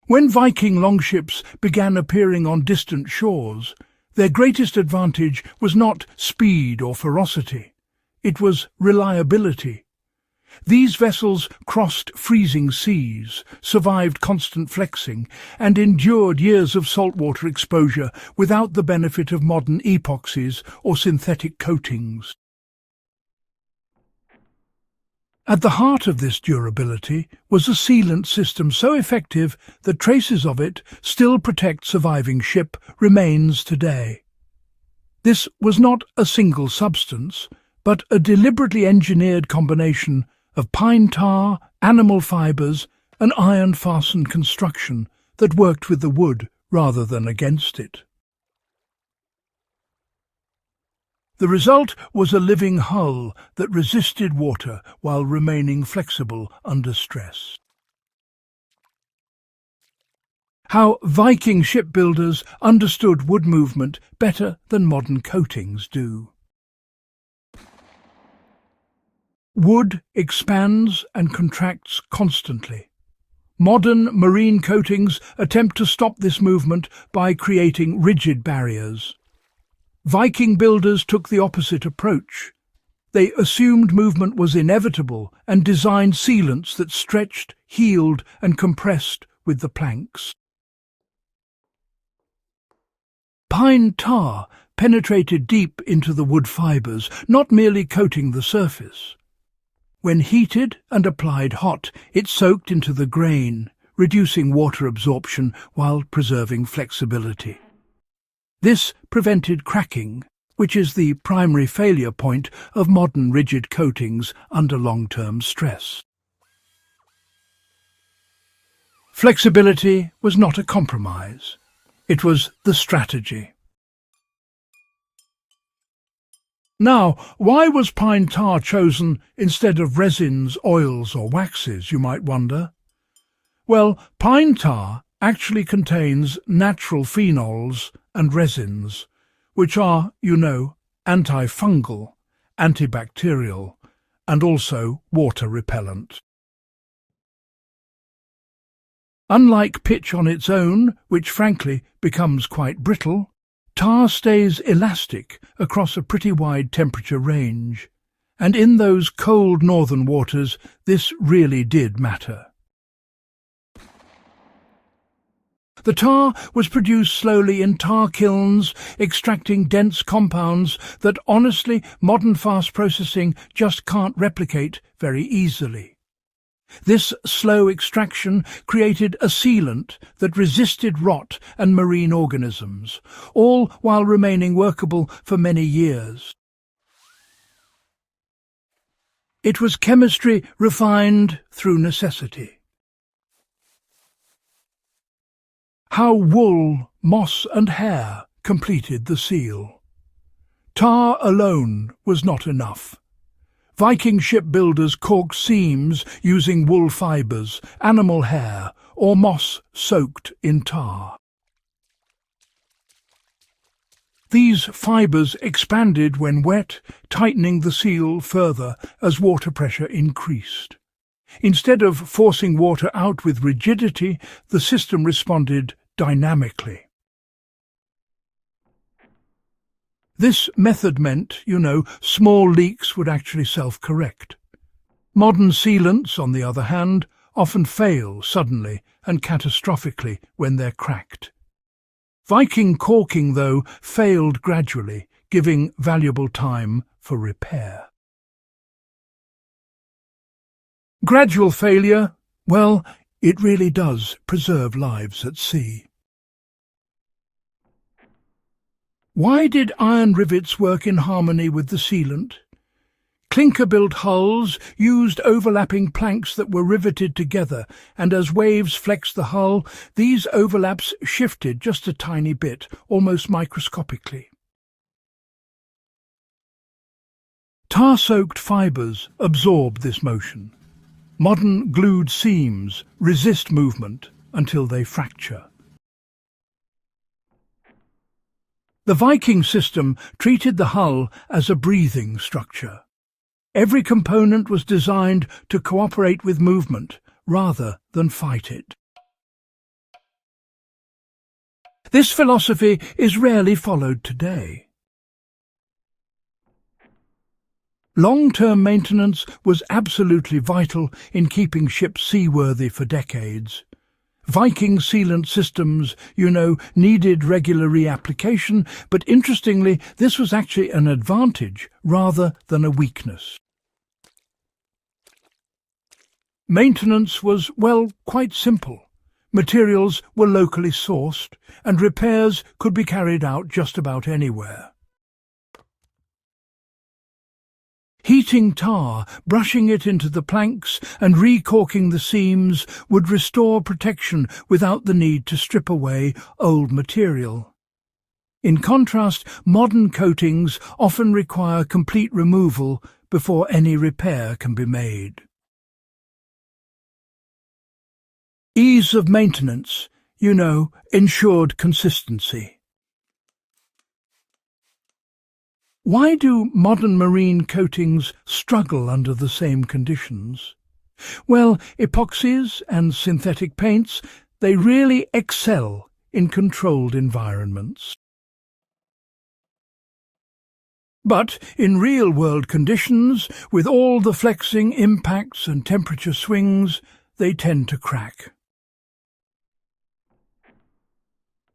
When Viking longships began appearing on distant shores, their greatest advantage was not speed or ferocity. It was reliability. These vessels crossed freezing seas, survived constant flexing, and endured years of saltwater exposure without the benefit of modern epoxies or synthetic coatings. At the heart of this durability was a sealant system so effective that traces of it still protect surviving ship remains today. This was not a single substance, but a deliberately engineered combination of pine tar, animal fibres, and iron-fastened construction that worked with the wood rather than against it. The result was a living hull that resisted water while remaining flexible under stress. How Viking shipbuilders understood wood movement better than modern coatings do. Wood expands and contracts constantly. Modern marine coatings attempt to stop this movement by creating rigid barriers. Viking builders took the opposite approach. They assumed movement was inevitable and designed sealants that stretched, healed, and compressed with the planks. Pine tar penetrated deep into the wood fibres, not merely coating the surface. When heated and applied hot, it soaked into the grain, reducing water absorption while preserving flexibility. This prevented cracking, which is the primary failure point of modern rigid coatings under long-term stress. Flexibility was not a compromise. It was the strategy. Now, why was pine tar chosen instead of resins, oils or waxes, you might wonder? Well, pine tar actually contains natural phenols and resins, which are, antifungal, antibacterial, and also water repellent. Unlike pitch on its own, which frankly becomes quite brittle, tar stays elastic across a pretty wide temperature range, and in those cold northern waters this really did matter. The tar was produced slowly in tar kilns, extracting dense compounds that honestly modern fast processing just can't replicate very easily. This slow extraction created a sealant that resisted rot and marine organisms, all while remaining workable for many years. It was chemistry refined through necessity. How wool, moss and hair completed the seal. Tar alone was not enough. Viking shipbuilders caulked seams using wool fibres, animal hair, or moss soaked in tar. These fibres expanded when wet, tightening the seal further as water pressure increased. Instead of forcing water out with rigidity, the system responded dynamically. This method meant, small leaks would actually self-correct. Modern sealants, on the other hand, often fail suddenly and catastrophically when they're cracked. Viking caulking, though, failed gradually, giving valuable time for repair. Gradual failure, well, it really does preserve lives at sea. Why did iron rivets work in harmony with the sealant? Clinker-built hulls used overlapping planks that were riveted together, and as waves flexed the hull, these overlaps shifted just a tiny bit, almost microscopically. Tar-soaked fibres absorb this motion. Modern glued seams resist movement until they fracture. The Viking system treated the hull as a breathing structure. Every component was designed to cooperate with movement rather than fight it. This philosophy is rarely followed today. Long-term maintenance was absolutely vital in keeping ships seaworthy for decades. Viking sealant systems, needed regular reapplication, but interestingly, this was actually an advantage rather than a weakness. Maintenance was, quite simple. Materials were locally sourced, and repairs could be carried out just about anywhere. Heating tar, brushing it into the planks and recaulking the seams would restore protection without the need to strip away old material. In contrast, modern coatings often require complete removal before any repair can be made. Ease of maintenance, ensured consistency. Why do modern marine coatings struggle under the same conditions? Well, epoxies and synthetic paints, they really excel in controlled environments. But in real-world conditions, with all the flexing impacts and temperature swings, they tend to crack.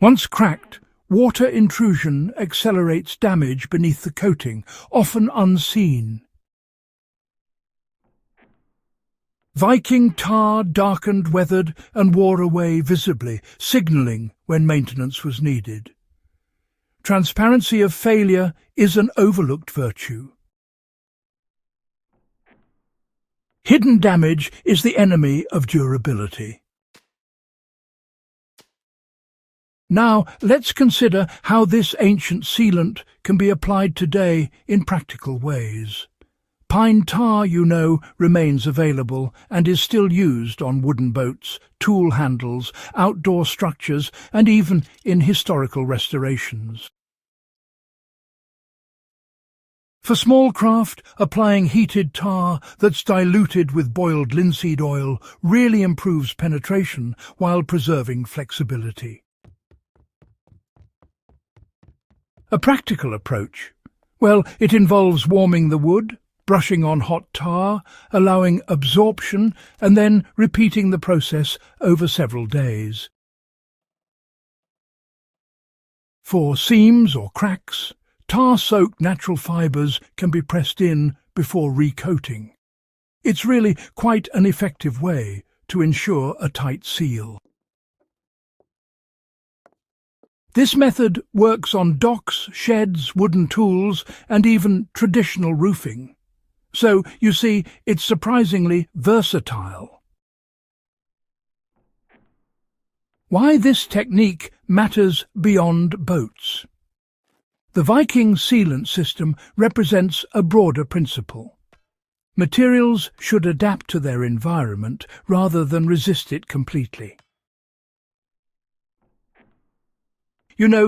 Once cracked, water intrusion accelerates damage beneath the coating, often unseen. Viking tar darkened, weathered, and wore away visibly, signalling when maintenance was needed. Transparency of failure is an overlooked virtue. Hidden damage is the enemy of durability. Now, let's consider how this ancient sealant can be applied today in practical ways. Pine tar, remains available and is still used on wooden boats, tool handles, outdoor structures, and even in historical restorations. For small craft, applying heated tar that's diluted with boiled linseed oil really improves penetration while preserving flexibility. A practical approach? Well, it involves warming the wood, brushing on hot tar, allowing absorption, and then repeating the process over several days. For seams or cracks, tar-soaked natural fibres can be pressed in before recoating. It's really quite an effective way to ensure a tight seal. This method works on docks, sheds, wooden tools, and even traditional roofing. So, you see, it's surprisingly versatile. Why this technique matters beyond boats. The Viking sealant system represents a broader principle. Materials should adapt to their environment rather than resist it completely.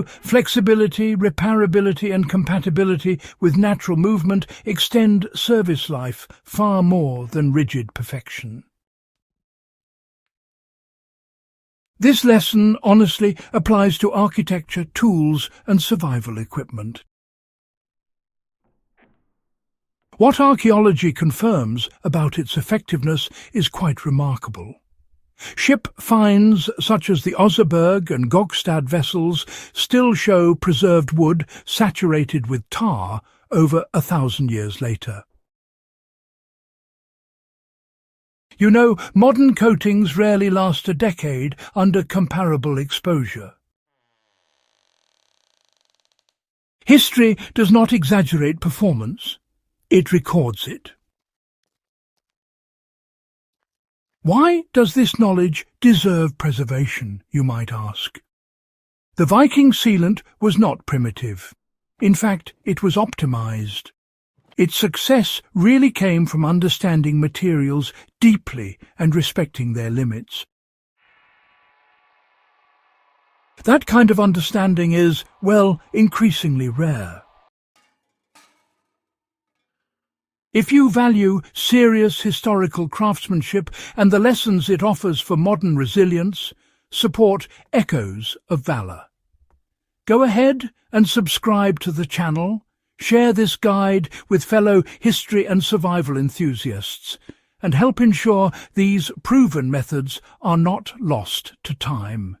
Flexibility, repairability and compatibility with natural movement extend service life far more than rigid perfection. This lesson, honestly, applies to architecture, tools and survival equipment. What archaeology confirms about its effectiveness is quite remarkable. Ship finds such as the Oseberg and Gokstad vessels still show preserved wood saturated with tar over 1,000 years later. Modern coatings rarely last a decade under comparable exposure. History does not exaggerate performance, it records it. Why does this knowledge deserve preservation, you might ask? The Viking sealant was not primitive. In fact, it was optimized. Its success really came from understanding materials deeply and respecting their limits. That kind of understanding is, increasingly rare. If you value serious historical craftsmanship and the lessons it offers for modern resilience, support Echoes of Valor. Go ahead and subscribe to the channel. Share this guide with fellow history and survival enthusiasts, and help ensure these proven methods are not lost to time.